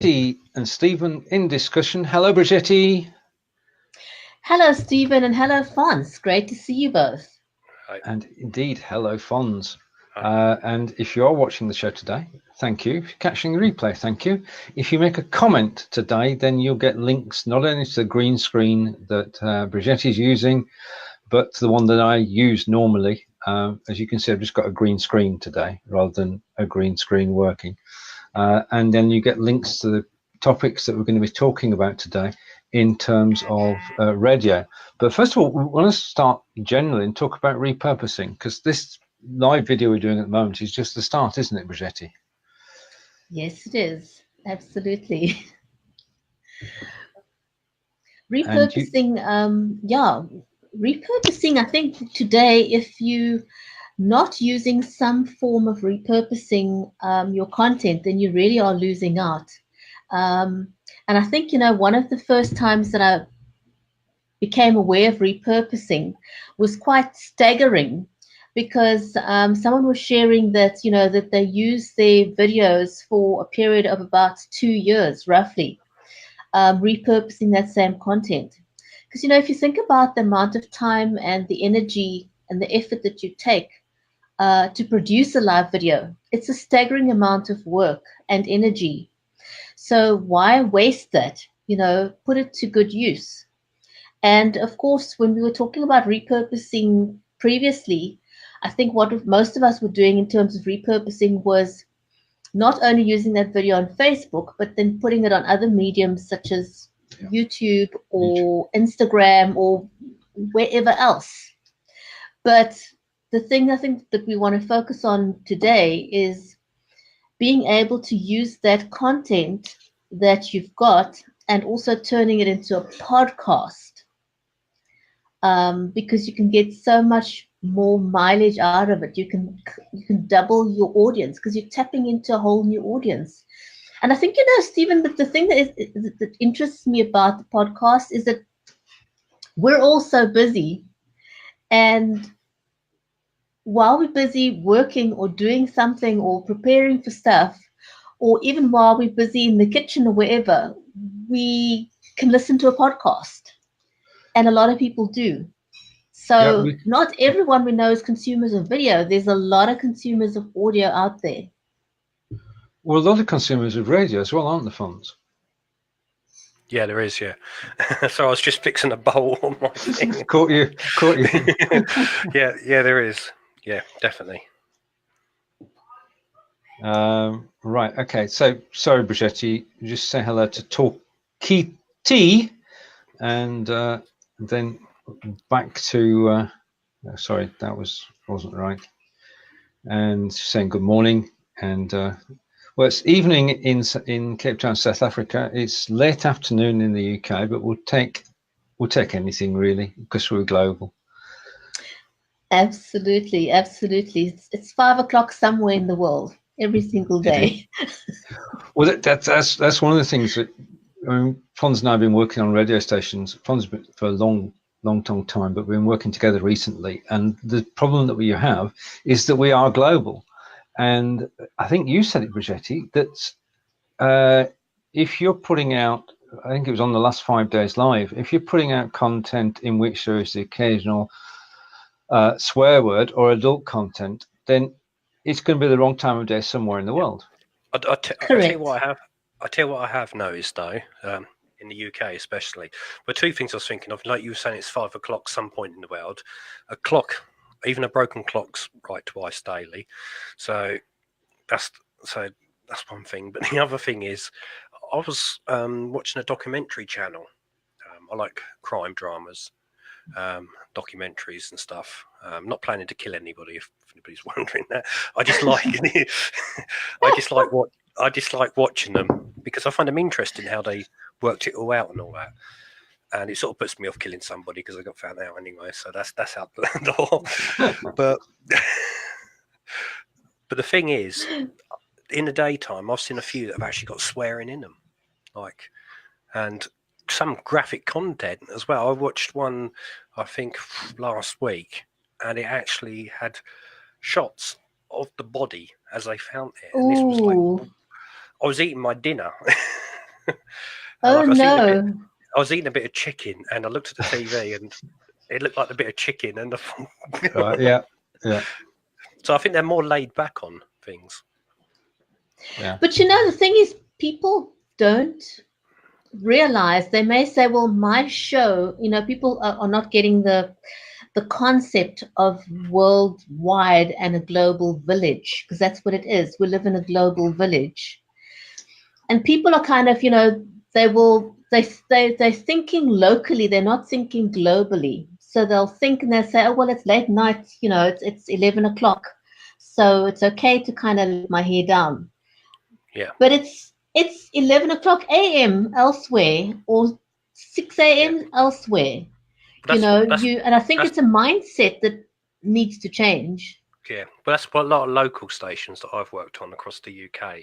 Bridgetti and Steven in discussion. Hello, Bridgetti. Hello, Stephen, and hello, Fonz. Great to see you both. Hi. And indeed, hello, Fonz. Hi. And if you are watching the show today, thank you. If you're catching the replay, thank you. If you make a comment today, then you'll get links not only to the green screen that Bridgetti is using, but to the one that I use normally. As you can see, I've just got a green screen today rather than a green screen working. And then you get links to the topics that we're going to be talking about today in terms of radio. But first of all, we want to start generally and talk about repurposing, because this live video we're doing at the moment is just the start, isn't it, Bridgetti? Yes, it is. Absolutely. Repurposing, repurposing, I think today, if you not using some form of repurposing your content, then you really are losing out. And I think, one of the first times that I became aware of repurposing was quite staggering because someone was sharing that, that they use their videos for a period of about 2 years, roughly, repurposing that same content. Because, if you think about the amount of time and the energy and the effort that you take to produce a live video, it's a staggering amount of work and energy. So why waste that? Put it to good use. And of course, when we were talking about repurposing previously, I think what most of us were doing in terms of repurposing was not only using that video on Facebook, but then putting it on other mediums such as YouTube or Instagram or wherever else. But the thing I think that we want to focus on today is being able to use that content that you've got and also turning it into a podcast. Because you can get so much more mileage out of it. You can double your audience because you're tapping into a whole new audience. And I think, Stephen, that the thing that interests me about the podcast is that we're all so busy. And while we're busy working or doing something or preparing for stuff, or even while we're busy in the kitchen or wherever, we can listen to a podcast. And a lot of people do. So not everyone we know is consumers of video. There's a lot of consumers of audio out there. Well, a lot of consumers of radio as well, aren't there, Fonz? Yeah, there is, yeah. So I was just fixing a bowl on my thing. Caught you. Yeah, there is. Yeah, definitely. Right, okay. So, sorry, Bridgetti, just say hello to Talkie T, and then back to sorry, that wasn't right, and saying good morning. And well, it's evening in Cape Town, South Africa. It's late afternoon in the UK, but we'll take anything really because we're global. Absolutely. It's 5 o'clock somewhere in the world every single day. Well, that's one of the things that Fonz and I have been working on radio stations. Fonz for a long time, but we've been working together recently. And the problem that we have is that we are global. And I think you said it, Bridgetti, that if you're putting out, I think it was on the last 5 days live, if you're putting out content in which there is the occasional swear word or adult content, then it's going to be the wrong time of day somewhere in the world. I tell you what I have noticed though, in the UK especially. But two things I was thinking of, like you were saying, it's 5 o'clock some point in the world. A clock, even a broken clock's right twice daily. So that's one thing. But the other thing is, I was watching a documentary channel. I like crime dramas, documentaries and stuff. I'm not planning to kill anybody, if anybody's wondering that. I just like watching them because I find them interesting how they worked it all out and all that. And it sort of puts me off killing somebody because I got found out anyway. So that's out the door. But the thing is, in the daytime, I've seen a few that have actually got swearing in them, and some graphic content as well. I watched one, I think, last week, and it actually had shots of the body as they found it. And this was like, I was eating my dinner, Oh, no. I was eating a bit of chicken, and I looked at the TV, and it looked like a bit of chicken. And yeah. So I think they're more laid back on things. Yeah. But the thing is, people don't realize. They may say, well, my show, people are not getting the concept of worldwide and a global village, because that's what it is. We live in a global village. And people are kind of, they're thinking locally, they're not thinking globally. So they'll think and they'll say, oh, well, it's late night, it's 11 o'clock. So it's okay to kind of let my hair down. Yeah. But it's 11 o'clock a.m. elsewhere, or 6 a.m. elsewhere. And I think it's a mindset that needs to change. Yeah, but that's what a lot of local stations that I've worked on across the UK.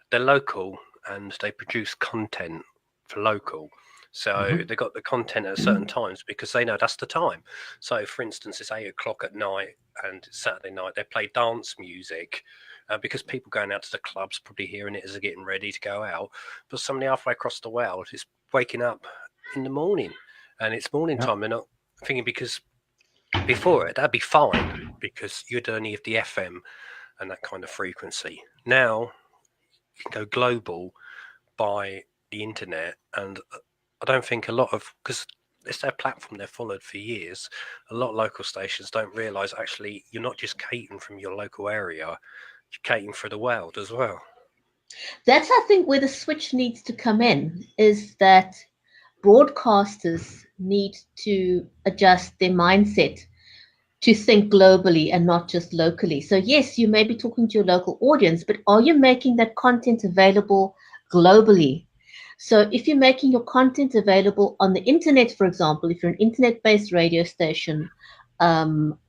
They're local and they produce content for local. So they got the content at certain times because they know that's the time. So, for instance, it's 8 o'clock at night and it's Saturday night. They play dance music because people going out to the clubs probably hearing it as they're getting ready to go out. But somebody halfway across the world is waking up in the morning and it's morning time. They're not thinking, because before it, that'd be fine because you'd only have the FM and that kind of frequency. Now you can go global by the internet, and I don't think a lot of, because it's their platform they've followed for years, a lot of local stations don't realise actually you're not just catering from your local area, you're catering for the world as well. That's, I think, where the switch needs to come in, is that broadcasters need to adjust their mindset to think globally and not just locally. So yes, you may be talking to your local audience, but are you making that content available globally? So if you're making your content available on the internet, for example, if you're an internet-based radio station,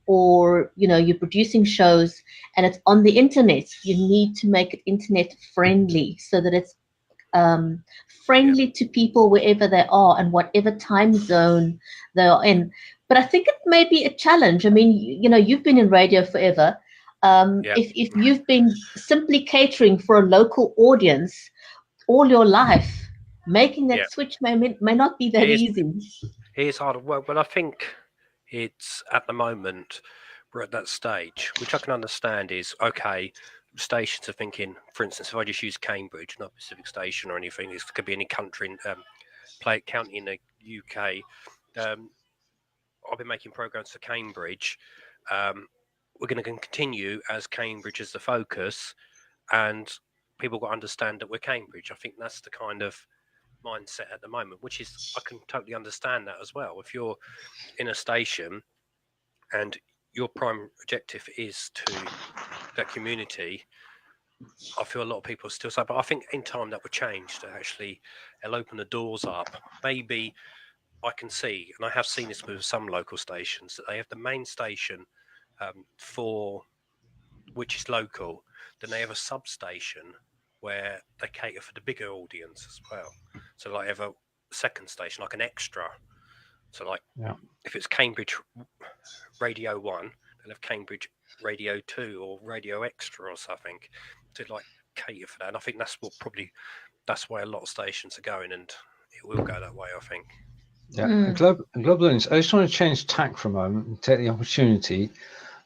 or you're producing shows and it's on the internet, you need to make it internet friendly so that it's friendly to people wherever they are and whatever time zone they are in. But I think it may be a challenge. I mean, you've been in radio forever. If you've been simply catering for a local audience all your life, making that switch may not be that easy. It is hard work, but I think it's, at the moment, we're at that stage, which I can understand is, okay, stations are thinking, for instance, if I just use Cambridge, not a Pacific station or anything, this could be any country, county in the UK. I've been making programs for Cambridge. We're going to continue as Cambridge as the focus, and people got to understand that we're Cambridge. I think that's the kind of mindset at the moment, which is, I can totally understand that as well. If you're in a station and your prime objective is to that community, I feel a lot of people still say, but I think in time that will change, that actually it'll open the doors up. Maybe I can see, and I have seen this with some local stations, that they have the main station for which is local, then they have a substation where they cater for the bigger audience as well. So like have a second station, like an extra. So like if it's Cambridge Radio 1, they'll have Cambridge Radio 2 or Radio Extra or something to like cater for that. And I think that's why a lot of stations are going, and it will go that way, I think. Yeah, global audience. I just want to change tack for a moment and take the opportunity.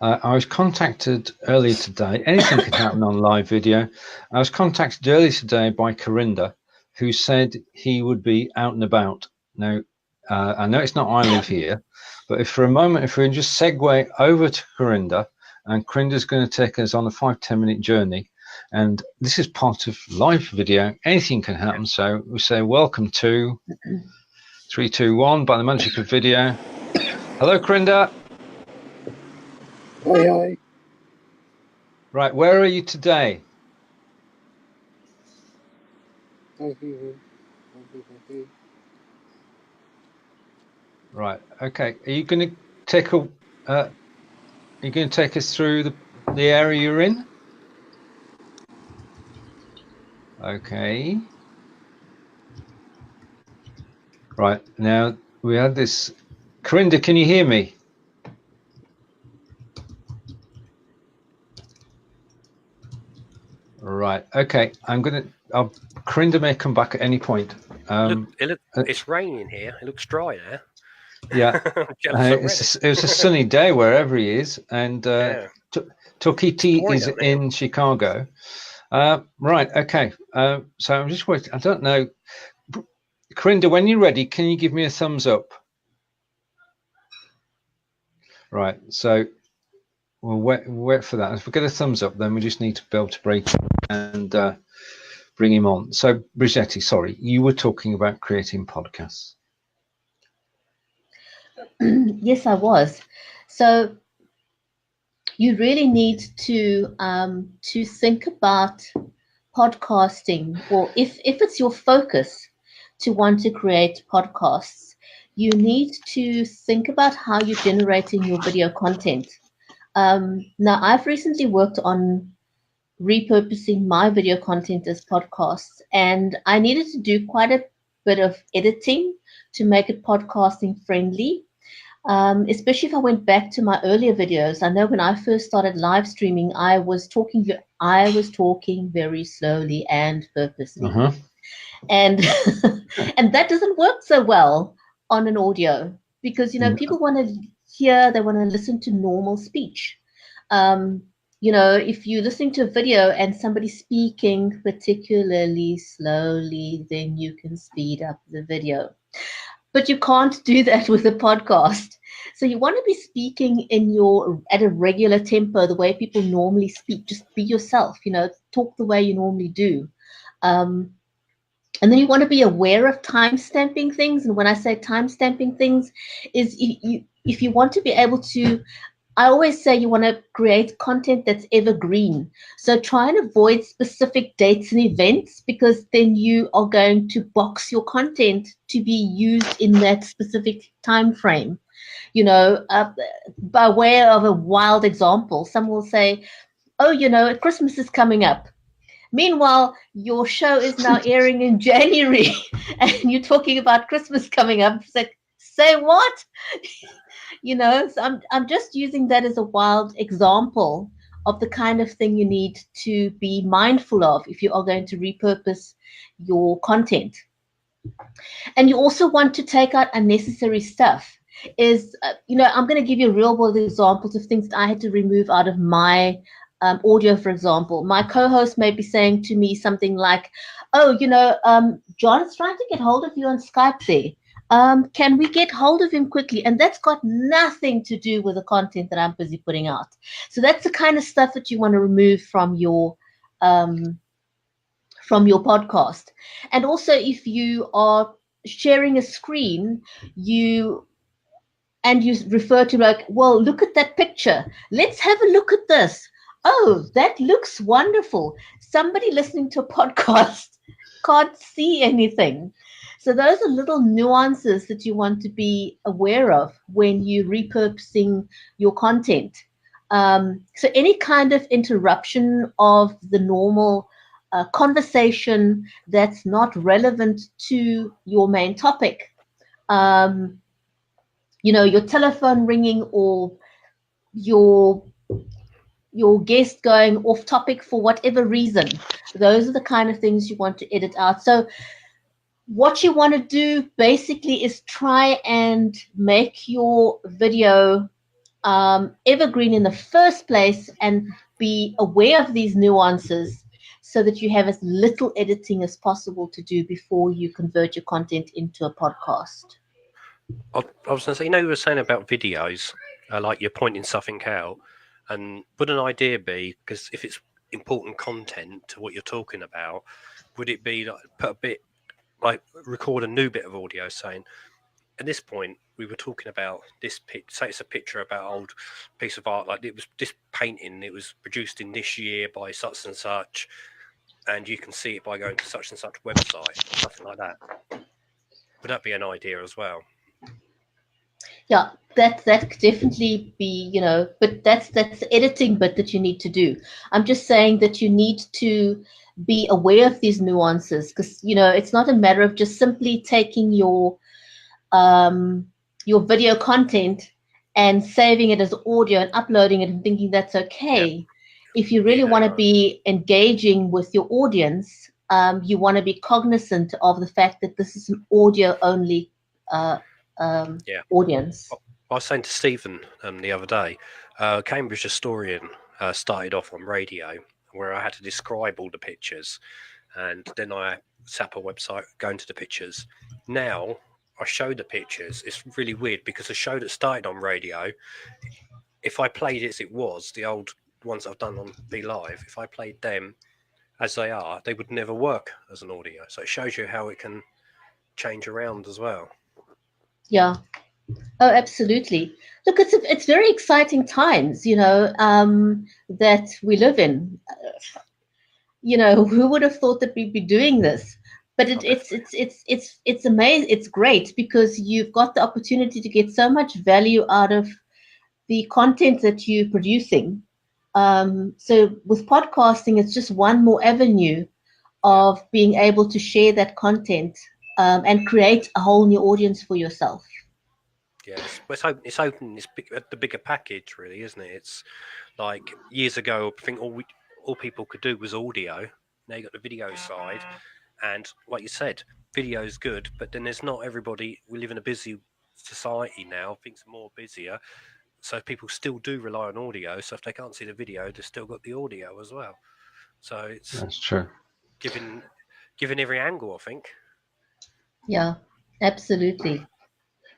I was contacted earlier today. Anything could happen on live video. I was contacted earlier today by Corinda, who said he would be out and about. Now, I know it's not I live here, but if for a moment, if we can just segue over to Corinda, and Corinda's going to take us on a 5-10 minute journey. And this is part of live video. Anything can happen. So we say welcome to 3, 2, 1 by the magic of video. Hello, Corinda. Hi. Right, where are you today? Right, okay. Are you going to take us through the area you're in? Okay. Right, now we had this. Corinda, can you hear me? Right, okay. I'm going to Corinda may come back at any point. It's raining here. It looks dry there. Yeah, it was a sunny day wherever he is, and Tokiti is in Chicago. Right, okay. So I'm just waiting. I don't know. Corinda, when you're ready, can you give me a thumbs up? Right, so we'll wait for that. If we get a thumbs up, then we just need to be able to break and bring him on. So, Bridgetti, sorry, you were talking about creating podcasts. Yes, I was. So you really need to think about podcasting, or if it's your focus to want to create podcasts, you need to think about how you're generating your video content. Now, I've recently worked on repurposing my video content as podcasts, and I needed to do quite a bit of editing to make it podcasting friendly. Especially if I went back to my earlier videos. I know when I first started live streaming, I was talking very slowly and purposely, and and that doesn't work so well on an audio, because people want to hear, they want to listen to normal speech. If you're listening to a video and somebody's speaking particularly slowly, then you can speed up the video. But you can't do that with a podcast. So you want to be speaking at a regular tempo, the way people normally speak. Just be yourself, talk the way you normally do. And then you want to be aware of time-stamping things. And when I say time-stamping things, is if you want to be able to, I always say you want to create content that's evergreen. So try and avoid specific dates and events, because then you are going to box your content to be used in that specific time frame. By way of a wild example, some will say, oh, Christmas is coming up. Meanwhile, your show is now airing in January and you're talking about Christmas coming up. It's like, say what? So I'm just using that as a wild example of the kind of thing you need to be mindful of if you are going to repurpose your content. And you also want to take out unnecessary stuff. I'm going to give you real world examples of things that I had to remove out of my audio. For example, my co-host may be saying to me something like, oh, John's trying to get hold of you on Skype there. Can we get hold of him quickly? And that's got nothing to do with the content that I'm busy putting out. So that's the kind of stuff that you want to remove from your podcast. And also, if you are sharing a screen, you refer to like, well, look at that picture. Let's have a look at this. Oh, that looks wonderful. Somebody listening to a podcast can't see anything. So those are little nuances that you want to be aware of when you're repurposing your content. So any kind of interruption of the normal conversation that's not relevant to your main topic, your telephone ringing, or your guest going off topic for whatever reason, those are the kind of things you want to edit out. So what you want to do basically is try and make your video evergreen in the first place, and be aware of these nuances so that you have as little editing as possible to do before you convert your content into a podcast. I was going to say, you were saying about videos, like you're pointing something out, and would an idea be, because if it's important content to what you're talking about, would it be like record a new bit of audio saying, at this point we were talking about this say it's a picture about an old piece of art, like it was this painting, it was produced in this year by such and such, and you can see it by going to such and such website, something like that. Would that be an idea as well? Yeah, that could definitely be, but that's the editing bit that you need to do. I'm just saying that you need to be aware of these nuances, because it's not a matter of just simply taking your video content and saving it as audio and uploading it and thinking that's okay. Yeah. If you really want to be engaging with your audience, you want to be cognizant of the fact that this is an audio-only audience. I was saying to Stephen the other day, Cambridge Historian started off on radio, where I had to describe all the pictures, and then I set up a website going to the pictures. Now I show the pictures. It's really weird because the show that started on radio, if I played it as it was, the old ones I've done on Be Live, if I played them as they are, they would never work as an audio. So it shows you how it can change around as well. Yeah. Oh, absolutely. Look, it's very exciting times, you know, that we live in. You know, who would have thought that we'd be doing this? But it's amazing. It's great because you've got the opportunity to get so much value out of the content that you're producing. So with podcasting, it's just one more avenue of being able to share that content and create a whole new audience for yourself. Yeah, it's open. It's the bigger package, really, isn't it? It's like years ago, I think all people could do was audio. Now you got the video side, and like you said, video is good, but then there's not everybody. We live in a busy society now. Things are more busier, so people still do rely on audio. So if they can't see the video, they've still got the audio as well. So that's true. Given every angle, I think. Yeah, absolutely.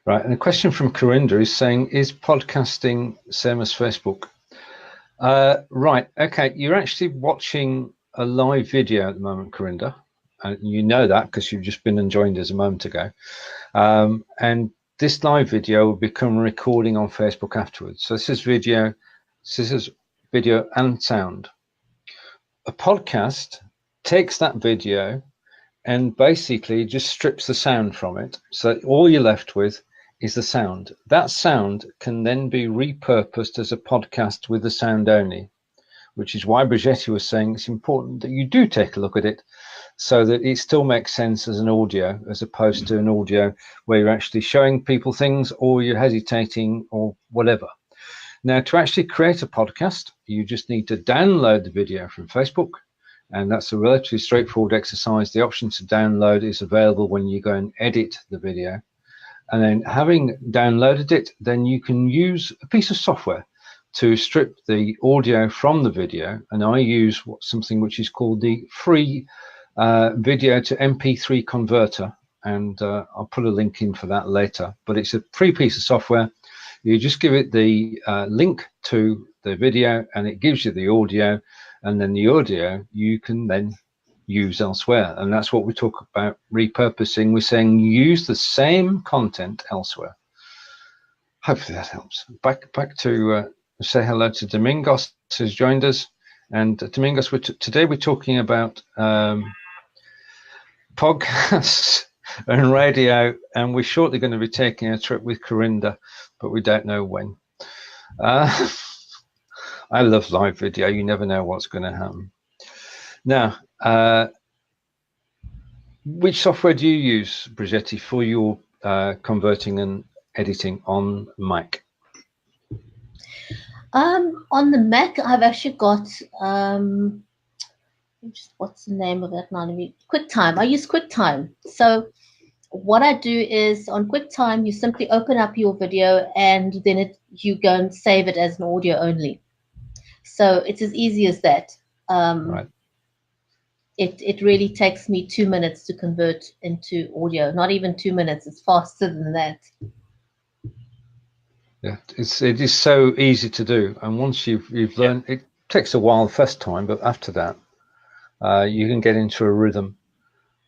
Right, and a question from Corinda is saying, is podcasting same as Facebook? Right, okay, you're actually watching a live video at the moment, Corinda, and you know that because you've just been and joined us a moment ago. And this live video will become a recording on Facebook afterwards. So this is video and sound. A podcast takes that video and basically just strips the sound from it. So all you're left with is the sound. That sound can then be repurposed as a podcast with the sound only, which is why Bridgetti was saying it's important that you do take a look at it so that it still makes sense as an audio, as opposed to an audio where you're actually showing people things or you're hesitating or whatever. Now, to actually create a podcast, you just need to download the video from Facebook, and that's a relatively straightforward exercise. The option to download is available when you go and edit the video. And then having downloaded it, then you can use a piece of software to strip the audio from the video. And I use something which is called the free video to MP3 converter. And I'll put a link in for that later. But it's a free piece of software. You just give it the link to the video and it gives you the audio. And then the audio you can then use elsewhere, and that's what we talk about repurposing. We're saying use the same content elsewhere. Hopefully that helps. Back to say hello to Domingos, who's joined us. And Domingos, today we're talking about podcasts and radio, and we're shortly going to be taking a trip with Corinda, but we don't know when. I love live video. You never know what's going to happen. Now, which software do you use, Bridgetti, for your converting and editing on Mac? On the Mac, I've actually got what's the name of that now? QuickTime. I use QuickTime. So what I do is on QuickTime, you simply open up your video and then you go and save it as an audio only. So it's as easy as that. Right. It really takes me 2 minutes to convert into audio. Not even 2 minutes. It's faster than that. Yeah, it is so easy to do, and once you've learned, it takes a while the first time, but after that, you can get into a rhythm.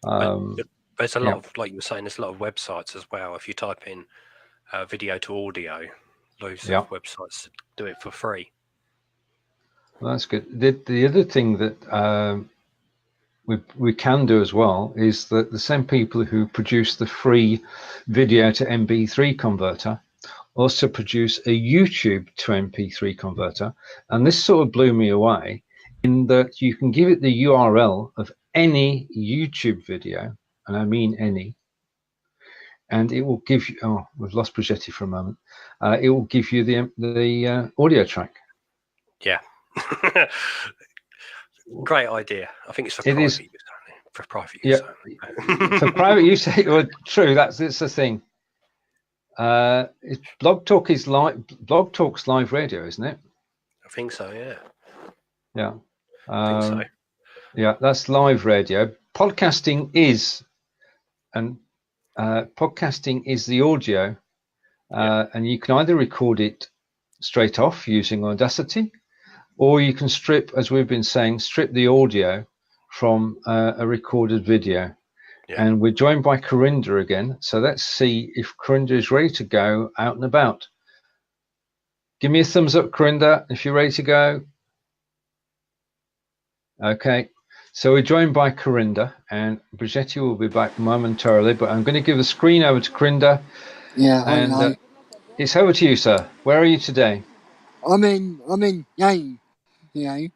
There's a lot of, like you were saying, there's a lot of websites as well. If you type in video to audio, loads of websites do it for free. Well, that's good. The other thing that we can do as well is that the same people who produce the free video to MP3 converter also produce a YouTube to MP3 converter. And this sort of blew me away in that you can give it the URL of any YouTube video, and I mean any, and it will give you, oh, we've lost Bridgetti for a moment. It will give you the audio track. Yeah. Great idea. I think it's for private use. for private use. Yeah, for private use, well, true. That's the thing. Blog Talk is Blog Talk's live radio, isn't it? I think so. Yeah. Yeah. I think so. Yeah, that's live radio. Podcasting is, and podcasting is the audio, and you can either record it straight off using Audacity, or you can strip, as we've been saying, strip the audio from a recorded video. Yeah. And we're joined by Corinda again. So let's see if Corinda is ready to go out and about. Give me a thumbs up, Corinda, if you're ready to go. Okay. So we're joined by Corinda, and Bridgetti will be back momentarily, but I'm going to give the screen over to Corinda. Yeah, and it's over to you, sir. Where are you today? I'm in Staines today.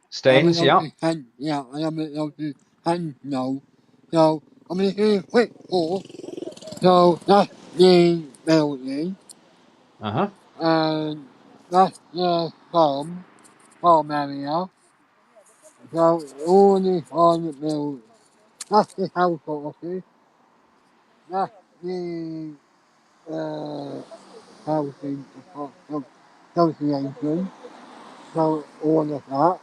Staines, yeah. Yeah, I'm in Handno. So I'm in here quick for. So that's the building. And that's the farm area. So all this on the building. That's the house office. That's the housing association. So all of that.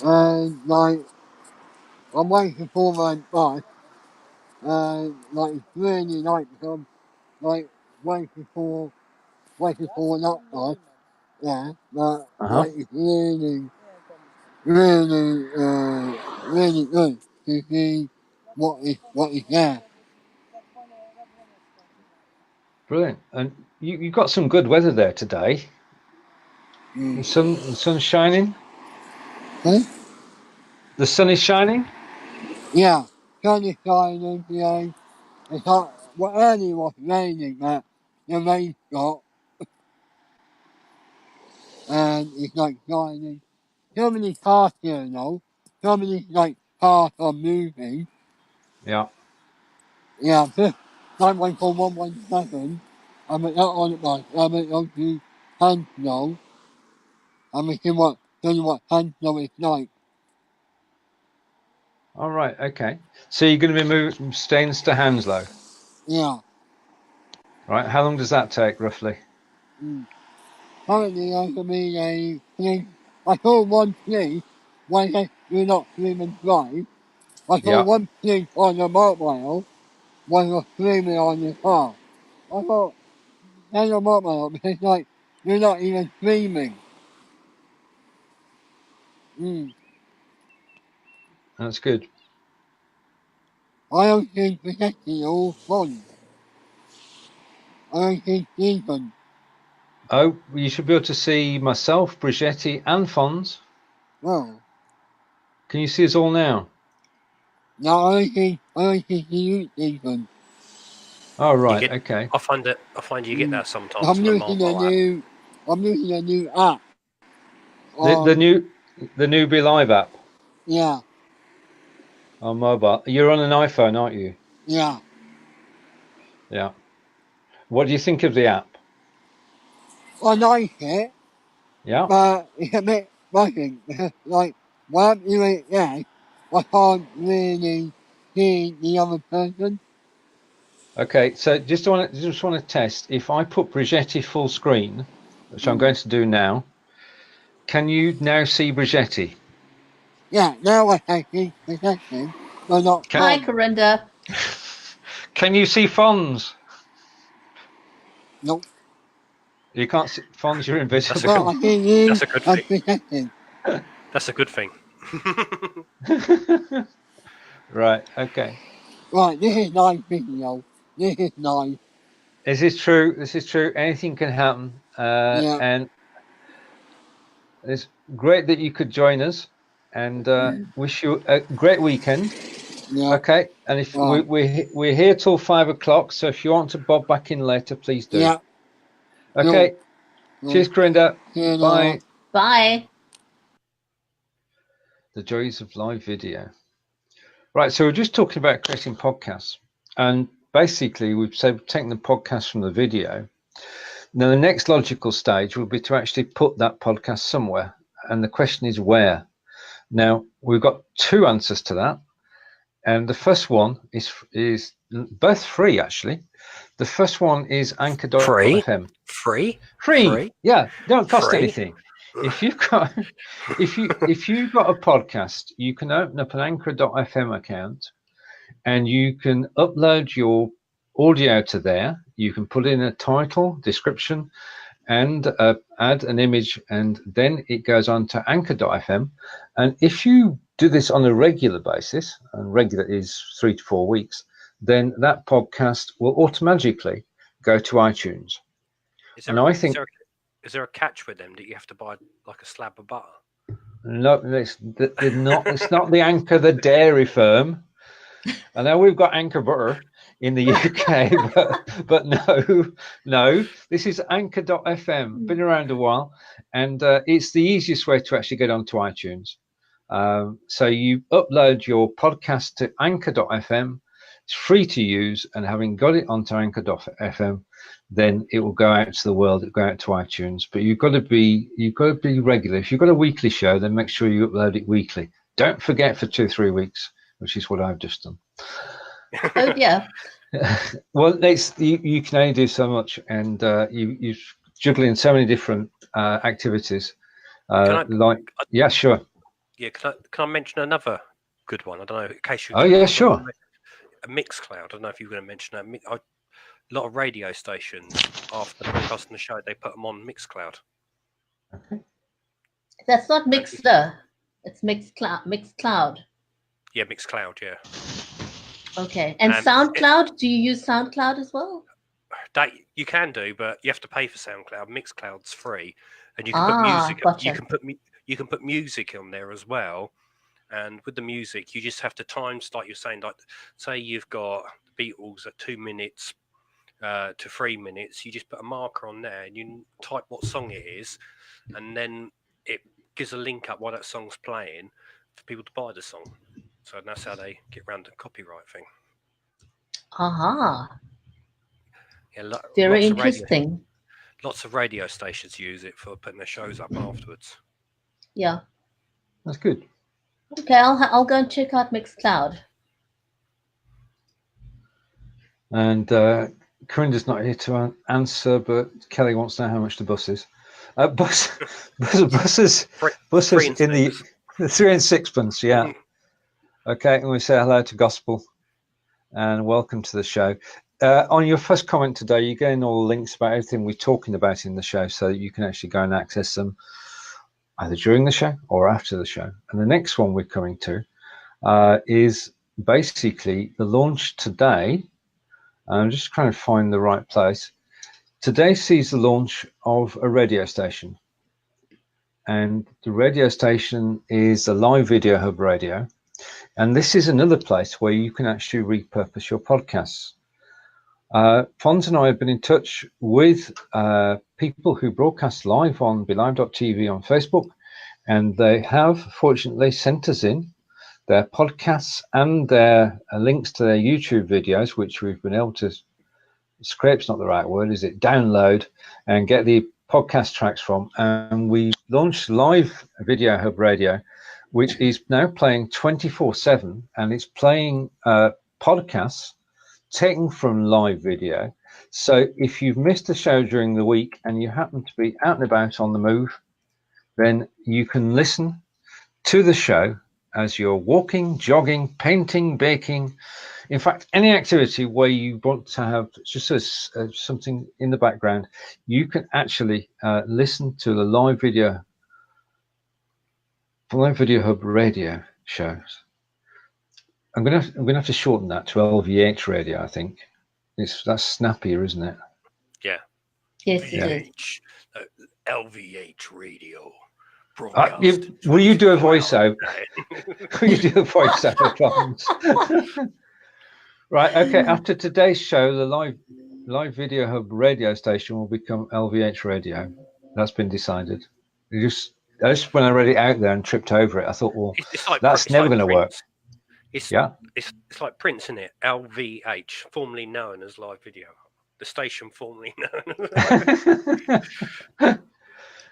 And like I'm waiting for my bus. And like it's really like I'm like waiting for that bus. Yeah, but like it's really good to see what is there. Brilliant. And you got some good weather there today. The sun's shining. Huh? The sun is shining. Yeah, sun is shining today. It's like early was raining, but the rain stopped, and it's like shining. So many cars here though. So many like cars are moving. Yeah. Yeah, this 914-117. I'm not on it, but I'm going to Handno. I'm going to what Handno is like. All right. Okay. So you're going to be moving from Staines to Hounslow. Yeah. Right. How long does that take, roughly? Currently, I can be a police. I saw one police when they do not swim and drive. I saw one police on the mobile when they were screaming on the car. I thought, there's a mobile, because like, you're not even screaming. That's good. I don't see Bridgetti or Fonz. I don't see Steven. Oh, you should be able to see myself, Bridgetti, and Fonz. Well. Can you see us all now? No, I don't see you, Steven. Oh, right. Okay. I find you get that sometimes. I'm using a new app. The new Be Live app. Yeah. On mobile. You're on an iPhone, aren't you? Yeah. Yeah. What do you think of the app? I like it. Yeah. But it's a bit buzzing. Like, when I'm doing it there, I can't really see the other person. Okay, so just want to test. If I put Bridgetti full screen, which I'm going to do now, can you now see Bridgetti? Yeah, now I can see Bridgetti, but not. Hi, Corinda. Can you see Fonz? Nope. You can't see Fonz. You're invisible. That's a good thing. That's a good thing. Right. Okay. Right. This is nice video. This is nice. This is true. This is true. Anything can happen. And it's great that you could join us, and wish you a great weekend. Yeah. Okay. And if we're here till 5 o'clock, so if you want to bob back in later, please do. Yeah. Okay. No. Cheers, Corinda. Bye. Bye. The joys of live video. Right. So we're just talking about creating podcasts, and basically we've taken the podcast from the video. Now the next logical stage will be to actually put that podcast somewhere, and the question is where. Now we've got two answers to that. And the first one is both free, actually. The first one is Anchor.fm. Free. Yeah, don't cost anything. If you've got if you've got a podcast, you can open up an Anchor.fm account, and you can upload your audio to there. You can put in a title, description, and add an image, and then it goes on to Anchor.fm. And if you do this on a regular basis, and regular is 3 to 4 weeks, then that podcast will automatically go to iTunes. Is there a catch with them that you have to buy like a slab of butter? No, it's not. It's not the Anchor, the dairy firm. I know we've got Anchor butter in the UK, but no. This is Anchor.fm. Been around a while, and it's the easiest way to actually get onto iTunes. So you upload your podcast to Anchor.fm. It's free to use, and having got it onto Anchor.fm, then it will go out to the world. It'll go out to iTunes. But you've got to be regular. If you've got a weekly show, then make sure you upload it weekly. Don't forget for 2 or 3 weeks, which is what I've just done. Oh yeah. Well, you can only do so much, and you're juggling so many different activities. Yeah, sure. Yeah, can I mention another good one? I don't know, in case you. Oh yeah, sure. A Mixcloud. I don't know if you were going to mention that. A lot of radio stations after broadcasting the show, they put them on Mixcloud. Okay. That's not Mixler. It's Mixcloud. Yeah, Mixcloud. Yeah. Okay. And SoundCloud? Do you use SoundCloud as well? That you can do, but you have to pay for SoundCloud. Mixcloud's free, and you can put music. Gotcha. You can put music on there as well. And with the music, you just have to time, like you're saying, like say you've got the Beatles at 2 minutes to 3 minutes. You just put a marker on there, and you type what song it is, and then it gives a link up while that song's playing for people to buy the song. So that's how they get around the copyright thing. Aha. Yeah, very interesting. Lots of radio stations use it for putting their shows up afterwards. Yeah. That's good. Okay, I'll go and check out Mixcloud. And Corinda's not here to answer, but Kelly wants to know how much the bus is. Buses in the 3 and 6pence, yeah. Okay, and we say hello to Gospel and welcome to the show. On your first comment today, you're getting all the links about everything we're talking about in the show, so that you can actually go and access them either during the show or after the show. And the next one we're coming to is basically the launch today. I'm just trying to find the right place. Today sees the launch of a radio station. And the radio station is a live video hub radio. And this is another place where you can actually repurpose your podcasts. Fonz and I have been in touch with people who broadcast live on BeLive.tv on Facebook, and they have fortunately sent us in their podcasts and their links to their YouTube videos, which we've been able to scrape's not the right word, is it? Download and get the podcast tracks from. And we launched Live Video Hub Radio, which is now playing 24/7, and it's playing podcasts taken from live video. So if you've missed a show during the week and you happen to be out and about on the move, then you can listen to the show as you're walking, jogging, painting, baking. In fact, any activity where you want to have just something in the background, you can actually listen to the Live Video Hub radio shows. I'm gonna have to shorten that to LVH radio. I think that's snappier, isn't it? Yeah. Yes, it is. LVH radio. Will you do a voiceover? Will you do a voiceover, Fonz? Right. Okay. After today's show, the live video hub radio station will become LVH radio. That's been decided. Just when I read it out there and tripped over it, I thought, well, that's never going to work. It's like Prince, isn't it? LVH, formerly known as Live Video. The station formerly known.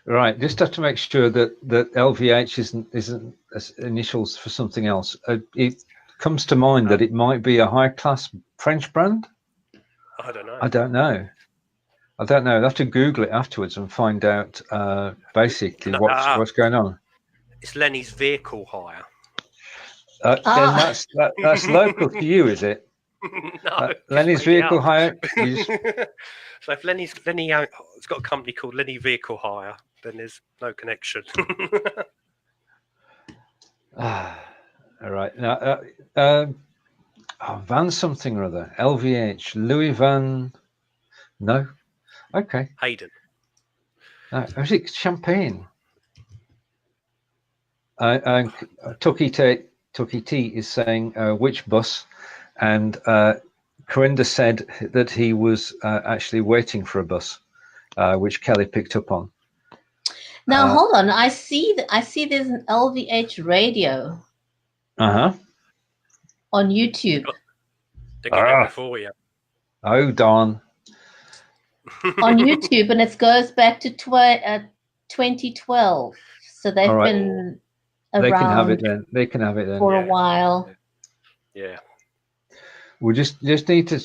Right, just have to make sure that LVH isn't initials for something else. comes to mind that it might be a high-class French brand. I don't know. I don't know. I'll have to Google it afterwards and find out basically what's going on. It's Lenny's Vehicle Hire. Then that's local to you, is it? No, Lenny's Vehicle Hire. So if Lenny's got a company called Lenny Vehicle Hire, then there's no connection. All right. Now, Van something or other. LVH. Louis Van. No. Okay. Hayden. No. Is it Champagne? Tucky T is saying which bus, and Corinda said that he was actually waiting for a bus, which Kelly picked up on. Now hold on, I see there's an LVH radio. On YouTube. They got it before you. Oh darn. On YouTube, and it goes back to 2012. So they've been around. They can have it then. They can have it then for a while. Yeah. We just need to.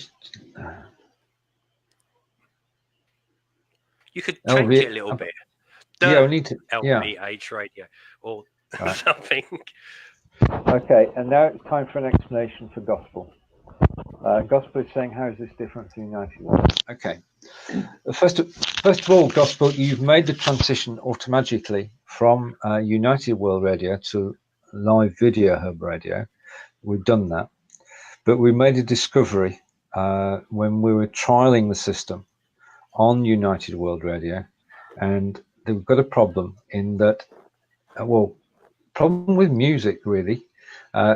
You could change it a little bit. We need to. LVH radio or something. Okay, and now it's time for an explanation for gospel. Gospel is saying, how is this different to United World? Okay. First of all, gospel, you've made the transition automatically from United World Radio to Live Video Hub Radio. We've done that. But we made a discovery when we were trialing the system on United World Radio, and we've got a problem in that, problem with music really,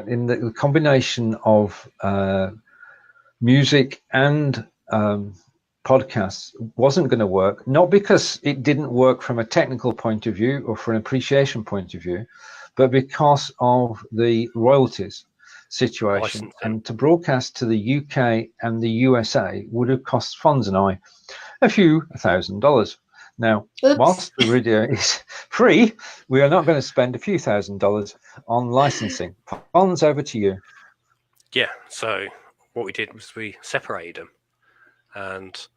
in the combination of music and podcasts wasn't going to work, not because it didn't work from a technical point of view or from an appreciation point of view, but because of the royalties situation. And to broadcast to the UK and the USA would have cost Fonz and I a few $1,000. Now, whilst the radio is free, we are not going to spend a few $1,000s on licensing. Fonz, over to you. Yeah, so what we did was we separated them, and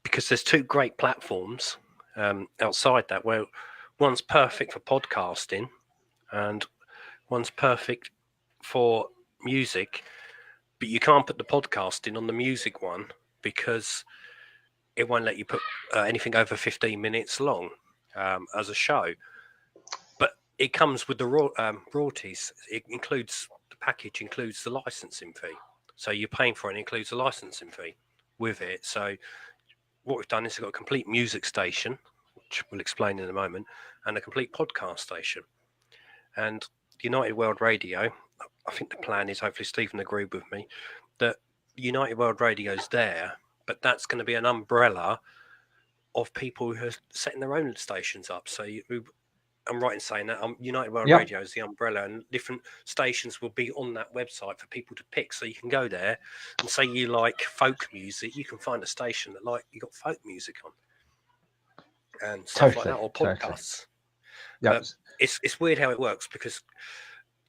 because there's two great platforms outside that, where one's perfect for podcasting and one's perfect for music, but you can't put the podcasting on the music one because it won't let you put anything over 15 minutes long as a show. But it comes with the royalties. The package includes the licensing fee. So you're paying for it, and it includes the licensing fee with it. So what we've done is we've got a complete music station, which we'll explain in a moment, and a complete podcast station. And United World Radio, I think the plan is, hopefully Stephen agreed with me, that United World Radio is there, but that's going to be an umbrella of people who are setting their own stations up. So I'm right in saying that United World Radio is the umbrella, and different stations will be on that website for people to pick. So you can go there and say you like folk music, you can find a station that you got folk music on and stuff like that, or podcasts. Totally. It's weird how it works, because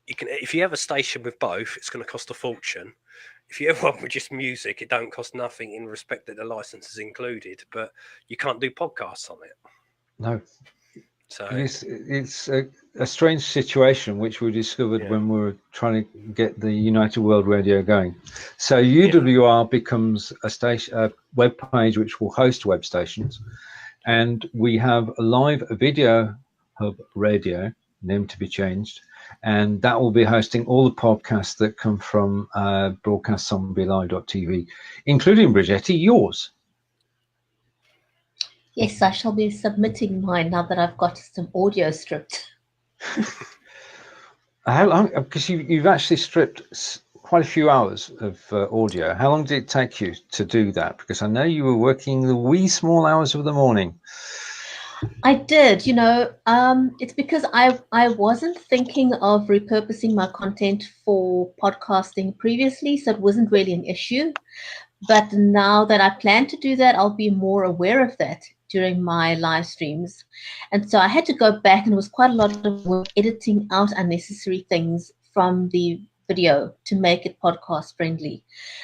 if you have a station with both, it's going to cost a fortune. If you have one with just music, it don't cost nothing in respect that the license is included, but you can't do podcasts on it. No. So it's a strange situation which we discovered when we were trying to get the United World Radio going. So UWR becomes a web page which will host web stations, and we have a live video hub radio, name to be changed, and that will be hosting all the podcasts that come from broadcastzombielive.tv, including Bridgetti, yours. Yes, I shall be submitting mine now that I've got some audio stripped. How long? Because you've actually stripped quite a few hours of audio. How long did it take you to do that? Because I know you were working the wee small hours of the morning. I did, it's because I wasn't thinking of repurposing my content for podcasting previously, so it wasn't really an issue. But now that I plan to do that, I'll be more aware of that during my live streams. And so I had to go back, and it was quite a lot of work editing out unnecessary things from the video to make it podcast friendly.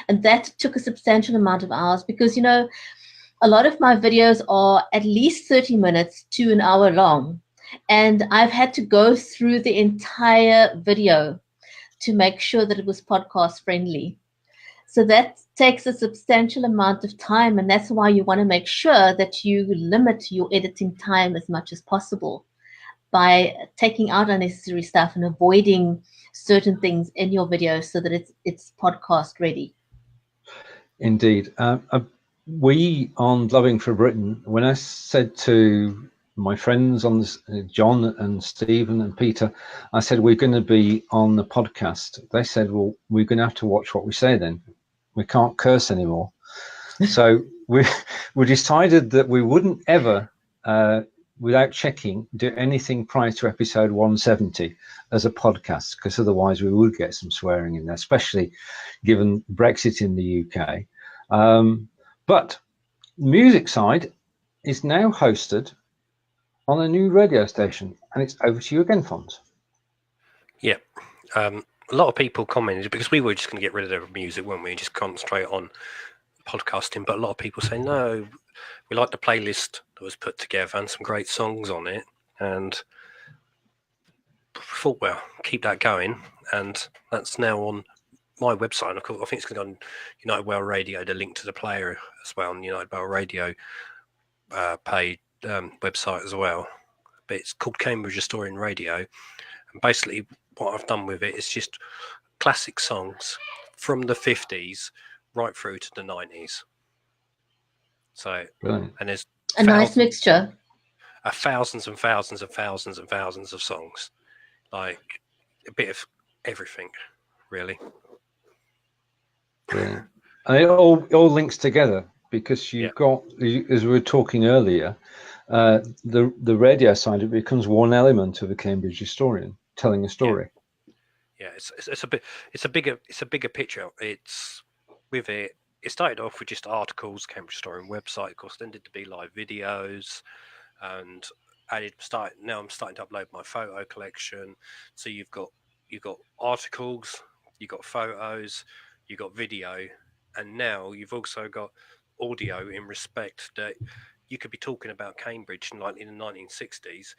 And that took a substantial amount of hours because, you know, a lot of my videos are at least 30 minutes to an hour long. And I've had to go through the entire video to make sure that it was podcast friendly. So that takes a substantial amount of time. And that's why you want to make sure that you limit your editing time as much as possible by taking out unnecessary stuff and avoiding certain things in your video so that it's podcast ready. Indeed. We on Loving for Britain, when I said to my friends on this, John and Stephen and Peter, I said, we're going to be on the podcast. They said, well, we're going to have to watch what we say then. We can't curse anymore. So we decided that we wouldn't ever, without checking, do anything prior to episode 170 as a podcast, because otherwise we would get some swearing in there, especially given Brexit in the UK. But music side is now hosted on a new radio station, and it's over to you again, Fonz. Yeah. A lot of people commented because we were just going to get rid of the music, weren't we, and just concentrate on podcasting. But a lot of people say, no, we like the playlist that was put together and some great songs on it. And thought, well, keep that going. And that's now on my website. And of course, I think it's going to go on United Whale Radio, the link to the player as well, on United Whale Radio paid website as well. But it's called Cambridge Historian Radio. And basically what I've done with it is just classic songs from the 50s right through to the 90s. So, Brilliant. And there's a nice mixture. Thousands and thousands and thousands and thousands of songs. Like a bit of everything, really. Brilliant. And it all links together because you've got, as we were talking earlier, the radio side, it becomes one element of a Cambridge historian telling a story. Yeah, it's a bigger picture. It's with it. It started off with just articles, Cambridge Historian website, of course, then did to be live videos, and now I'm starting to upload my photo collection. So you've got articles, you've got photos, you've got video, and now you've also got audio in respect that you could be talking about Cambridge in the 1960s.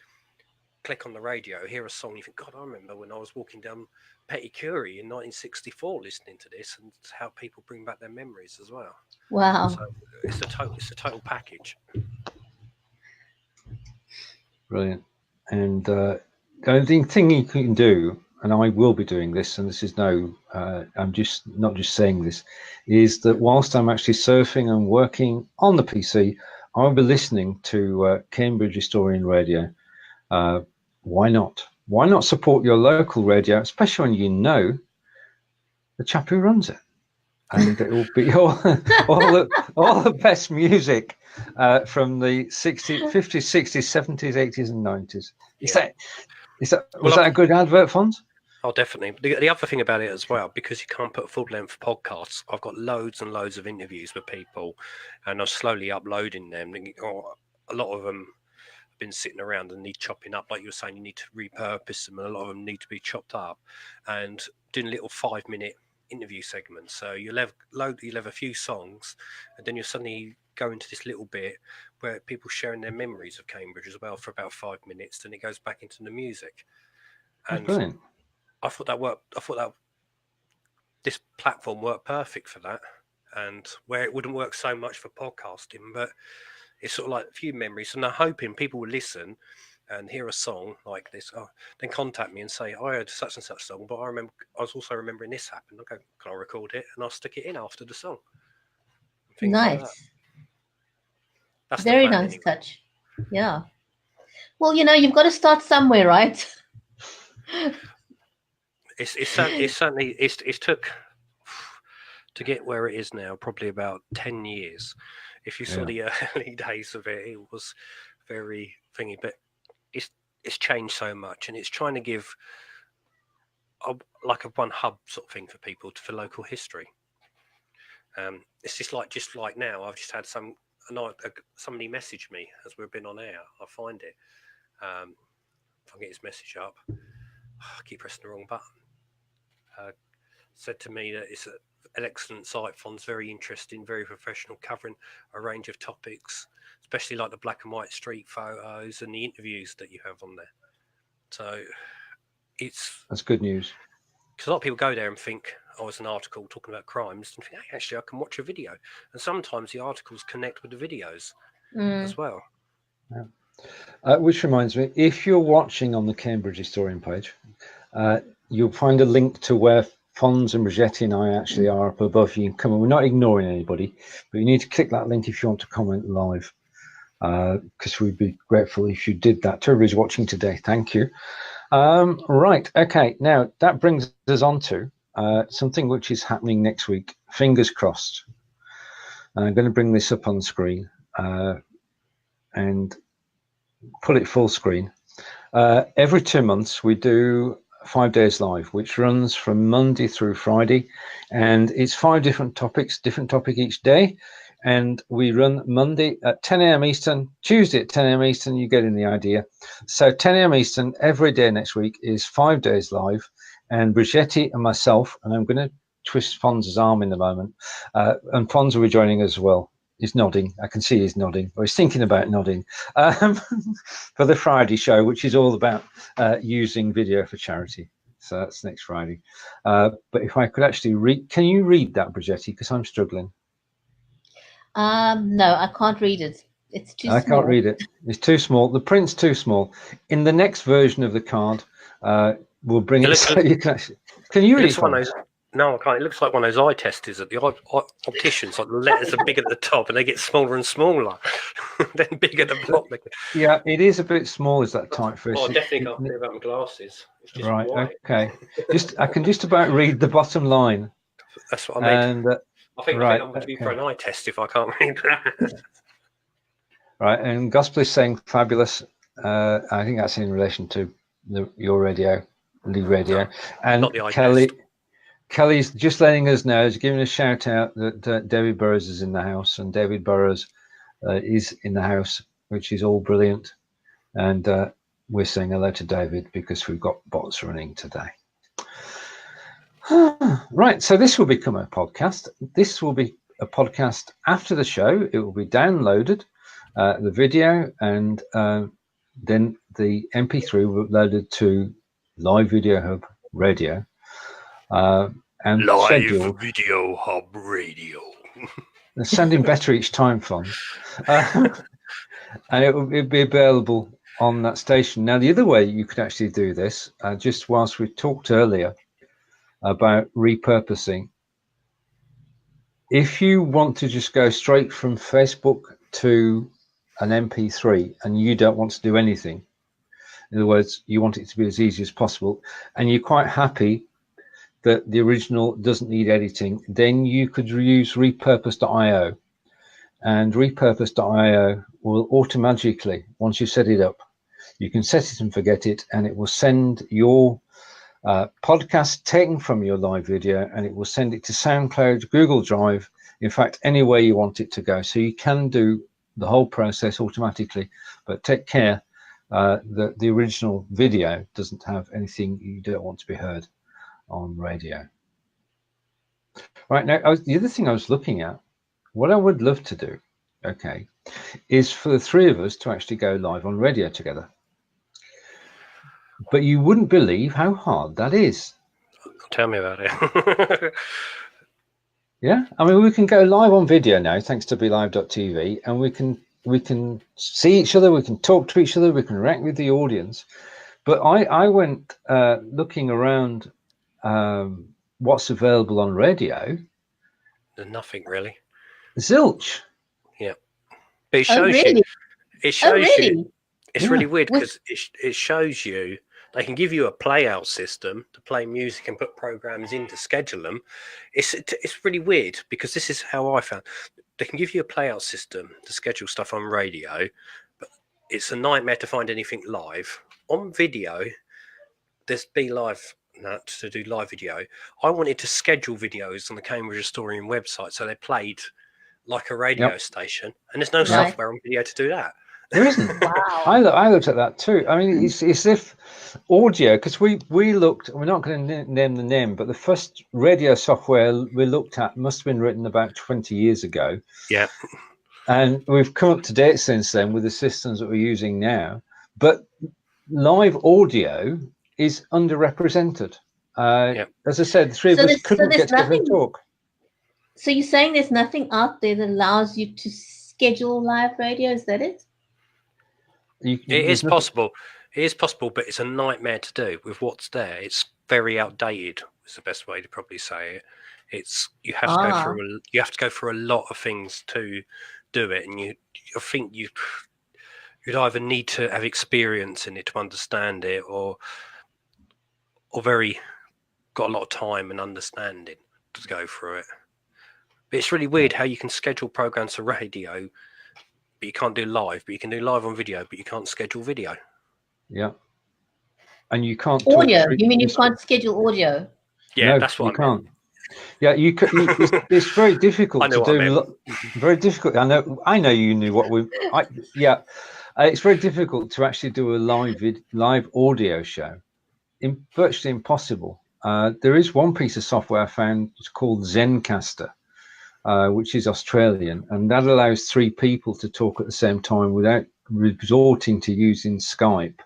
Click on the radio, hear a song, you think, God, I remember when I was walking down Petty Curie in 1964 listening to this, and how people bring back their memories as well. Wow. So it's a total package. Brilliant. And the only thing you can do, and I will be doing this, and this is I'm just not just saying this, is that whilst I'm actually surfing and working on the PC, I'll be listening to Cambridge Historian Radio. Why not? Why not support your local radio, especially when you know the chap who runs it? And it will be all the best music from the 50s, 60s, 70s, 80s, and 90s. Was that a good advert, Fonz? Oh, definitely. The other thing about it as well, because you can't put full-length podcasts, I've got loads and loads of interviews with people, and I'm slowly uploading them. A lot of them have been sitting around and need chopping up. Like you were saying, you need to repurpose them, and a lot of them need to be chopped up. And doing little 5-minute interview segments. So you'll have a few songs, and then you'll suddenly go into this little bit where people sharing their memories of Cambridge as well for about 5 minutes. Then it goes back into the music. And brilliant. I thought that this platform worked perfect for that, and where it wouldn't work so much for podcasting, but it's sort of like a few memories. And I'm hoping people will listen and hear a song like this, then contact me and say, I heard such and such song, but I was also remembering this happened. Okay, can I record it? And I'll stick it in after the song. Nice. Like that's very nice anyway. Touch. Yeah. Well, you've got to start somewhere, right? It's certainly took to get where it is now probably about 10 years. If you saw the early days of it, it was very thingy, but it's changed so much, and it's trying to give a one hub sort of thing for people for local history. It's just like now, I've just had somebody message me as we've been on air. I'll find it. If I can get his message up, I keep pressing the wrong button. said to me that it's an excellent site. Fonz, very interesting, very professional, covering a range of topics, especially like the black and white street photos and the interviews that you have on there. So that's good news. Because a lot of people go there and think, oh, it's an article talking about crimes, and think, hey, actually, I can watch a video. And sometimes the articles connect with the videos as well. Yeah. Which reminds me, if you're watching on the Cambridge Historian page, you'll find a link to where Fonz and Bridgetti and I actually are up above. You can come, and we're not ignoring anybody, but you need to click that link if you want to comment live, because we'd be grateful if you did that. To everybody's watching today, thank you. Right, okay, now that brings us on to something which is happening next week. Fingers crossed. I'm going to bring this up on the screen and put it full screen. Every 2 months we do 5 days live, which runs from Monday through Friday, and it's 5 different topics, different topic each day. And we run Monday at 10 a.m. Eastern, Tuesday at 10 a.m. Eastern, you're getting the idea. So 10 a.m. Eastern every day next week is 5 days live, and Bridgetti and myself, and I'm going to twist Fonz's arm in a moment, and Fonz will be joining us as well. He's nodding. I can see he's nodding, or he's thinking about nodding, for the Friday show, which is all about using video for charity. So that's next Friday. But if I could actually read, can you read that, Bridgetti? Because I'm struggling. No, I can't read it. It's too small. I can't read it. It's too small. The print's too small. In the next version of the card, we'll bring it so you can actually. Can you read it? No, I can't. It looks like one of those eye testers at the opticians. Like the letters are big at the top and they get smaller and smaller, then big at the bottom. Yeah, it is a bit small. Is that typeface? Oh, I definitely can't read about my glasses. It's just right. white. Okay. I can just about read the bottom line. That's what I mean. And I think I'm going to be for an eye test if I can't read that. Right, and Gospel is saying fabulous. I think that's in relation to your radio, Lee Radio. No, and not the eye test. Kelly's just letting us know, he's giving a shout out that David Burrows is in the house, and David Burrows is in the house, which is all brilliant. And we're saying hello to David because we've got bots running today. Right, so this will become a podcast. This will be a podcast after the show. It will be downloaded, the video, and then the MP3 will be uploaded to Live Video Hub Radio. And Live scheduled. Video Hub Radio. They're sounding better each time, Fonz. And it'll be available on that station. Now, the other way you could actually do this, just whilst we talked earlier about repurposing, if you want to just go straight from Facebook to an MP3 and you don't want to do anything, in other words, you want it to be as easy as possible, and you're quite happy that the original doesn't need editing, then you could use repurpose.io, and repurpose.io will automatically, once you set it up, you can set it and forget it, and it will send your podcast taken from your live video, and it will send it to SoundCloud, Google Drive, in fact, anywhere you want it to go. So you can do the whole process automatically, but take care that the original video doesn't have anything you don't want to be heard on radio. Right, now, the other thing I was looking at, what I would love to do, okay, is for the three of us to actually go live on radio together. But you wouldn't believe how hard that is. Tell me about it. Yeah, I mean, we can go live on video now, thanks to BeLive.tv, and we can see each other, we can talk to each other, we can interact with the audience. But I went looking around what's available on radio. There's nothing really. Zilch. Yeah, but it shows you. It shows you. It's really weird because it shows you. They can give you a playout system to play music and put programs in to schedule them. It's really weird because this is how I found. They can give you a playout system to schedule stuff on radio, but it's a nightmare to find anything live. On video, there's BeLive to do live video. I wanted to schedule videos on the Cambridge Historian website so they played like a radio station, and there's no software on video to do that. There isn't. Wow. I looked at that too. I mean, it's as if audio, because we looked, we're not going to name the name, but the first radio software we looked at must have been written about 20 years ago. Yeah. And we've come up to date since then with the systems that we're using now. But live audio is underrepresented. As I said, the three of us couldn't get together and talk. So you're saying there's nothing out there that allows you to schedule live radio? Is that it? It is possible. It is possible, but it's a nightmare to do with what's there. It's very outdated. Is the best way to probably say it. It's you have to go through. You have to go through a lot of things to do it, and I think you'd either need to have experience in it to understand it, or got a lot of time and understanding to go through it. But it's really weird how you can schedule programs for radio, but you can't do live. But you can do live on video, but you can't schedule video. Yeah, and you can't audio. You mean you can't schedule audio? Yeah, no, that's what you can't. Yeah, you could. It's very difficult to do. Very difficult. I know you knew what we. It's very difficult to actually do a live audio show. Virtually impossible. There is one piece of software I found. It's called Zencaster, which is Australian, and that allows 3 people to talk at the same time without resorting to using Skype.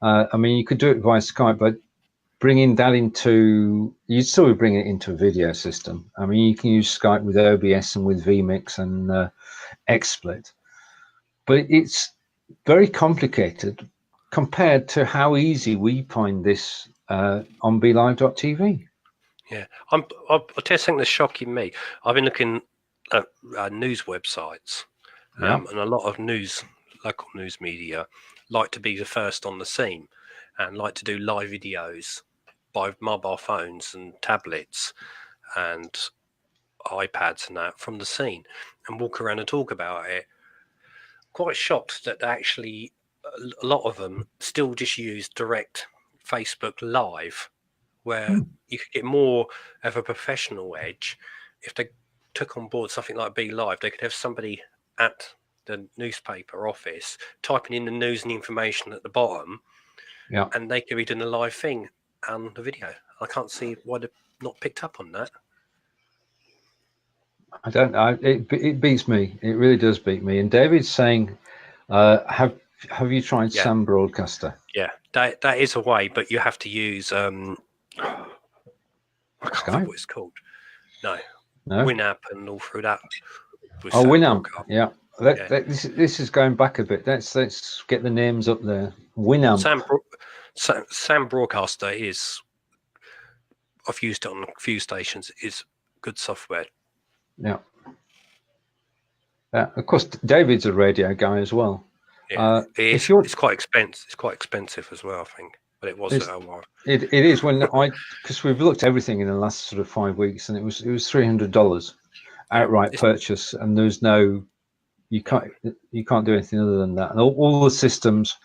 I mean, you could do it via Skype, but bringing that you'd still be bringing it into a video system. I mean, you can use Skype with OBS and with vMix and XSplit, but it's very complicated compared to how easy we find this on BeLive.tv. Yeah, I'll tell you something that's shocking me. I've been looking at news websites, and a lot of local news media like to be the first on the scene and like to do live videos by mobile phones and tablets and iPads and that from the scene and walk around and talk about it. Quite shocked that actually a lot of them still just use direct Facebook Live, where you could get more of a professional edge if they took on board something like Be Live. They could have somebody at the newspaper office typing in the news and information at the bottom, and they could be doing a live thing and the video. I can't see why they've not picked up on that. I don't know. It beats me. It really does beat me. And David's saying, have you tried Sam Broadcaster? Yeah, that is a way, but you have to use I can't remember what it's called. No. Winamp and all through that. Winamp. Yeah. This is going back a bit. Let's get the names up there. Winamp. Sam Broadcaster is. I've used it on a few stations. Is good software. Yeah. Of course, David's a radio guy as well. Yeah, it's quite expensive. It's quite expensive as well, I think. But it was a while. It is because we've looked at everything in the last sort of 5 weeks, and it was $300 outright purchase, and there's no. You can't do anything other than that. And all the systems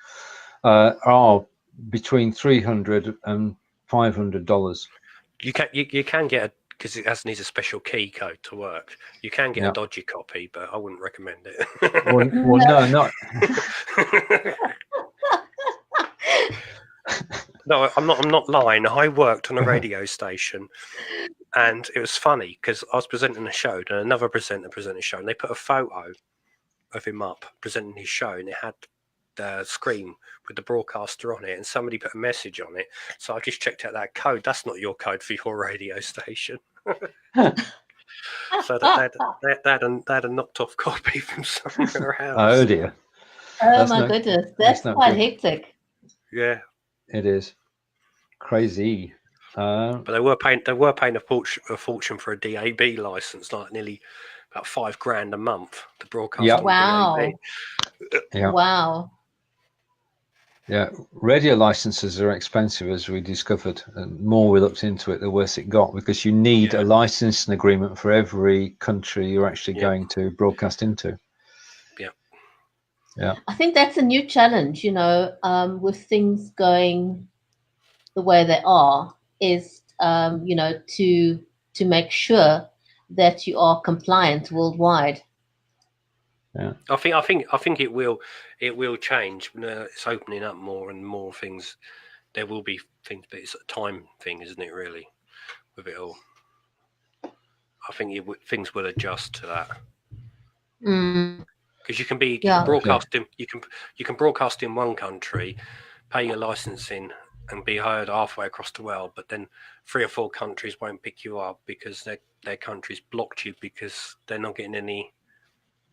are between $300 and $500. You can get because it needs a special key code to work. You can get a dodgy copy, but I wouldn't recommend it. well, no, not. No, I'm not lying. I worked on a radio station, and it was funny because I was presenting a show, and another presenter presented a show, and they put a photo of him up presenting his show, and it had the screen with the broadcaster on it, and somebody put a message on it. So I just checked out that code. That's not your code for your radio station. So they had a knocked off copy from somewhere else. Oh dear. Oh my goodness, that's quite hectic. Yeah, it is crazy. But they were paying a fortune for a DAB license, like nearly about $5,000 a month to broadcast. Yeah. Wow. DAB. Yeah. Wow. Yeah, radio licenses are expensive, as we discovered. And the more we looked into it, the worse it got, because you need a licensing agreement for every country you're actually going to broadcast into. Yeah. I think that's a new challenge, with things going the way they are, is, to make sure that you are compliant worldwide. Yeah. I think it will change. It's opening up more and more things. There will be things, but it's a time thing, isn't it? Really, with it all. I think things will adjust to that. Because you can broadcast you can broadcast in one country, pay your licensing, and be heard halfway across the world, but then 3 or 4 countries won't pick you up because their countries blocked you because they're not getting any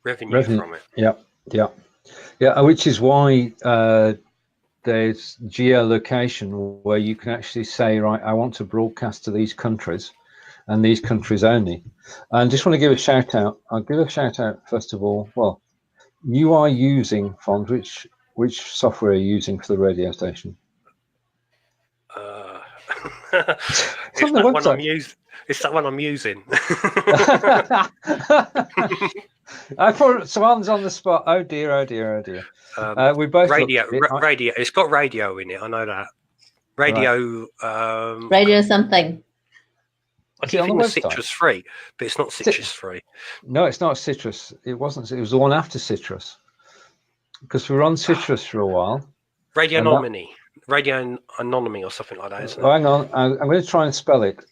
revenue from it. Yeah. Which is why there's geolocation where you can actually say, right, I want to broadcast to these countries and these countries only. And just want to give a shout out. I'll give a shout out first of all. Well, you are using, Fonz, which software are you using for the radio station? It's that one I'm using. I put someone's on the spot. Oh dear. We both radio. It's got radio in it. I know that. Radio. Right. Radio something. I keep thinking citrus free, but it's not citrus free. No, it's not citrus. It wasn't. It was the one after citrus. Because we were on citrus for a while. Radio Anonymy or something like that, isn't it? Oh, hang on. I'm going to try and spell it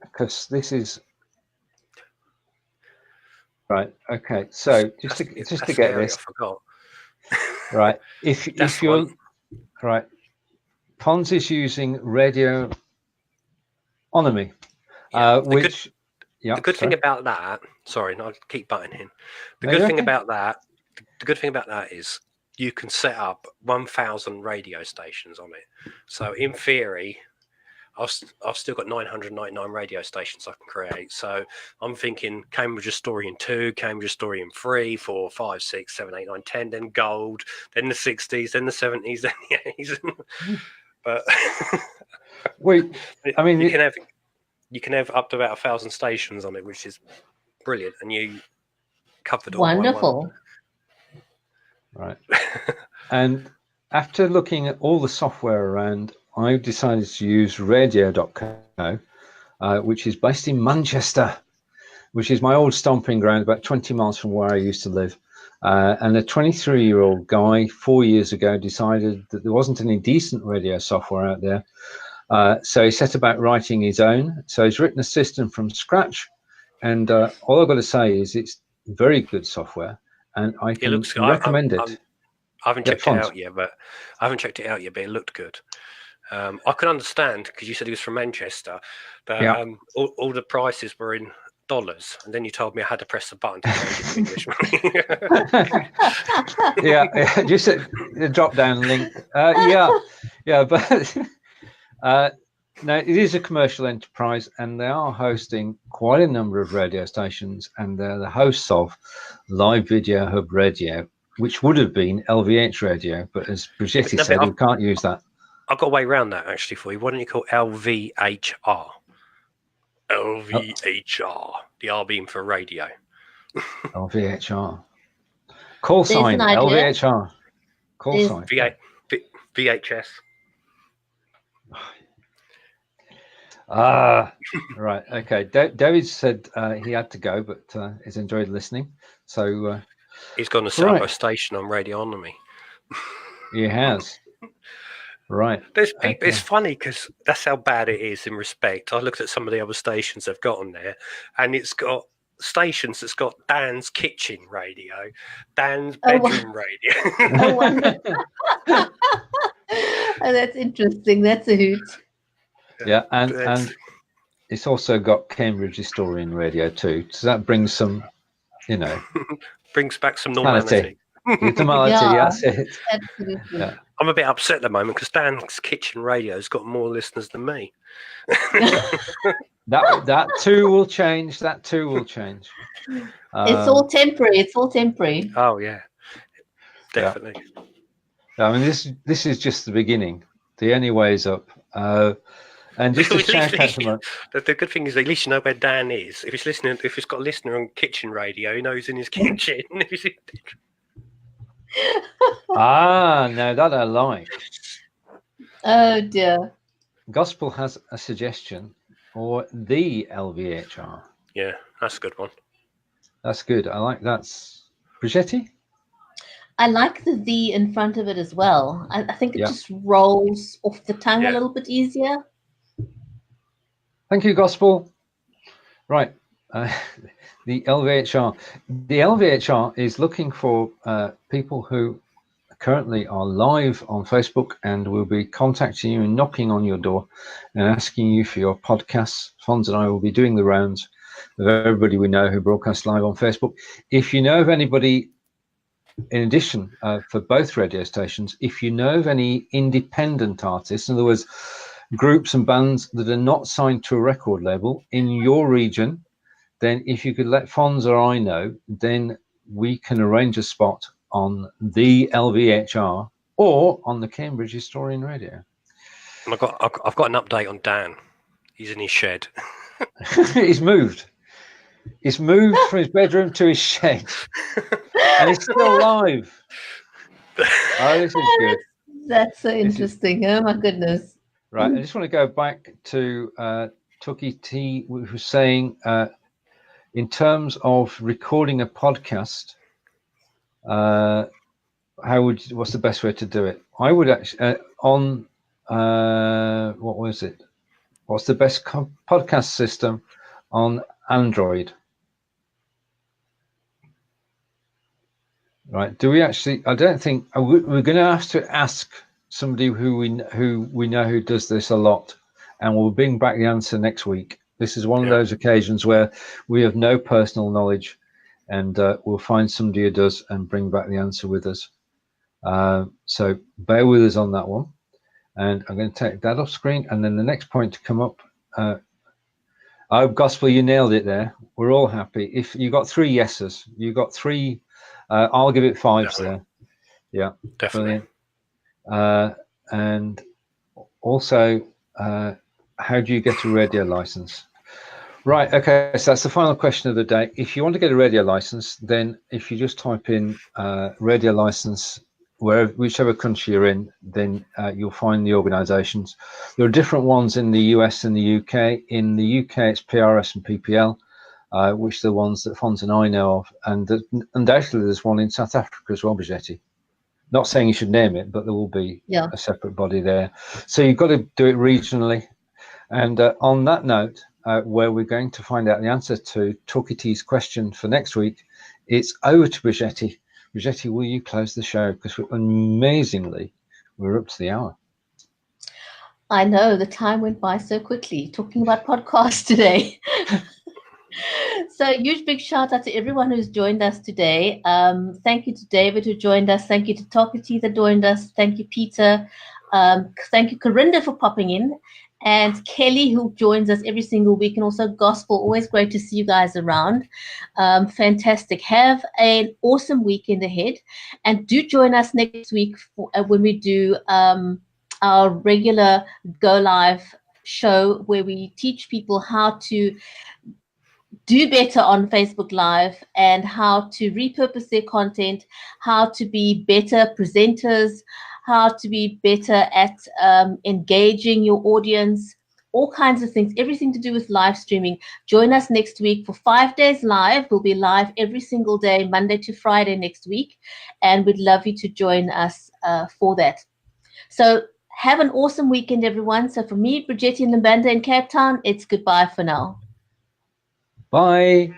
because this is right. Okay, so just to get this, I forgot. Right. If you're right, Fonz is using Radio Onomy. The good thing about that. Sorry, I'll keep butting in. The good thing about that is you can set up 1,000 radio stations on it. So in theory, I've still got 999 radio stations I can create. So I'm thinking Cambridge Historian 2, Cambridge Historian 3, 4, 5, 6, 7, 8, 9, 10, then gold, then the 60s, then the 70s, then the 80s. But wait, I mean, you can have up to about 1,000 stations on it, which is brilliant, and you covered all. Wonderful. Right. And after looking at all the software around, I decided to use radio.co, which is based in Manchester, which is my old stomping ground, about 20 miles from where I used to live. And a 23-year-old guy 4 years ago decided that there wasn't any decent radio software out there. So he set about writing his own. So he's written a system from scratch. And all I've got to say is it's very good software. And I can recommend it. I haven't checked it out yet, but it looked good. I can understand, because you said he was from Manchester, that all the prices were in dollars, and then you told me I had to press the button to change it to English. yeah, just a drop-down link. But no, it is a commercial enterprise, and they are hosting quite a number of radio stations, and they're the hosts of Live Video Hub Radio, which would have been LVH Radio, but as Bridgetti said, we can't use that. I've got a way around that, actually, for you. Why don't you call LVHR? LVHR. The R being for radio. LVHR. Call sign, LVHR. Call sign. VHS. Right. Okay. David said he had to go, but he's enjoyed listening. So he's going to set up a station on Radionomy. He has. Right. There's people. Okay. It's funny because that's how bad it is in respect. I looked at some of the other stations they've got on there, and it's got stations that's got Dan's kitchen radio, Dan's bedroom radio. Oh, that's interesting. That's a hoot. Yeah, and it's also got Cambridge Historian Radio too. So that brings some, brings back some normality. Normality, that's it. Absolutely. Yeah. I'm a bit upset at the moment because Dan's kitchen radio's got more listeners than me. That too will change. That too will change. It's all temporary. Oh yeah, definitely. Yeah. I mean, this is just the beginning. The only way is up. And just to shout out to the good thing is at least you know where Dan is. If he's got a listener on kitchen radio, he knows in his kitchen. No, that I like. Oh dear. Gospel has a suggestion for the LVHR. Yeah, that's a good one. That's good. I like that. Bridgetti? I like the V in front of it as well. I think it just rolls off the tongue a little bit easier. Thank you, Gospel. Right. The LVHR. The LVHR is looking for people who currently are live on Facebook, and will be contacting you and knocking on your door and asking you for your podcasts. Fonz and I will be doing the rounds of everybody we know who broadcasts live on Facebook. If you know of anybody, in addition, for both radio stations, if you know of any independent artists, in other words, groups and bands that are not signed to a record label in your region, then if you could let Fonz or I know, then we can arrange a spot on the LVHR or on the Cambridge Historian Radio. And I've got an update on Dan. He's in his shed. He's moved. He's moved from his bedroom to his shed, and he's still alive. Oh, this is good. That's so interesting. Oh my goodness. Right, I just want to go back to Tucky T, who was saying, in terms of recording a podcast, what's the best way to do it? I would actually what was it? What's the best podcast system on Android? Right? Do we actually? I don't think we're going to have to ask somebody who we know who does this a lot, and we'll bring back the answer next week. This is one of those occasions where we have no personal knowledge, and we'll find somebody who does and bring back the answer with us. So bear with us on that one. And I'm going to take that off screen. And then the next point to come up. Oh, Gospel, you nailed it there. We're all happy. If you got 3 yeses, you got 3. I'll give it 5s there. Yeah, definitely. Brilliant. And also, how do you get a radio license? Right, okay, so that's the final question of the day. If you want to get a radio license, then if you just type in radio license, whichever country you're in, then you'll find the organisations. There are different ones in the US and the UK. In the UK, it's PRS and PPL, which are the ones that Fonz and I know of. And undoubtedly, there's one in South Africa as well, Bridgetti. Not saying you should name it, but there will be a separate body there. So you've got to do it regionally. And on that note, where we're going to find out the answer to Torquete's question for next week, it's over to Bridgetti. Bridgetti, will you close the show? Because amazingly, we're up to the hour. I know, the time went by so quickly talking about podcasts today. So huge big shout out to everyone who's joined us today. Thank you to David who joined us. Thank you to Torquete that joined us. Thank you, Peter. Thank you, Corinda, for popping in. And Kelly, who joins us every single week, and also Gospel. Always great to see you guys around. Fantastic. Have an awesome weekend ahead. And do join us next week for, when we do our regular Go Live show, where we teach people how to do better on Facebook Live and how to repurpose their content, how to be better presenters, how to be better at engaging your audience, all kinds of things, everything to do with live streaming. Join us next week for 5 days live. We'll be live every single day, Monday to Friday next week, and we'd love you to join us for that. So have an awesome weekend, everyone. So for me, Bridgetti and Lambanda in Cape Town, it's goodbye for now. Bye.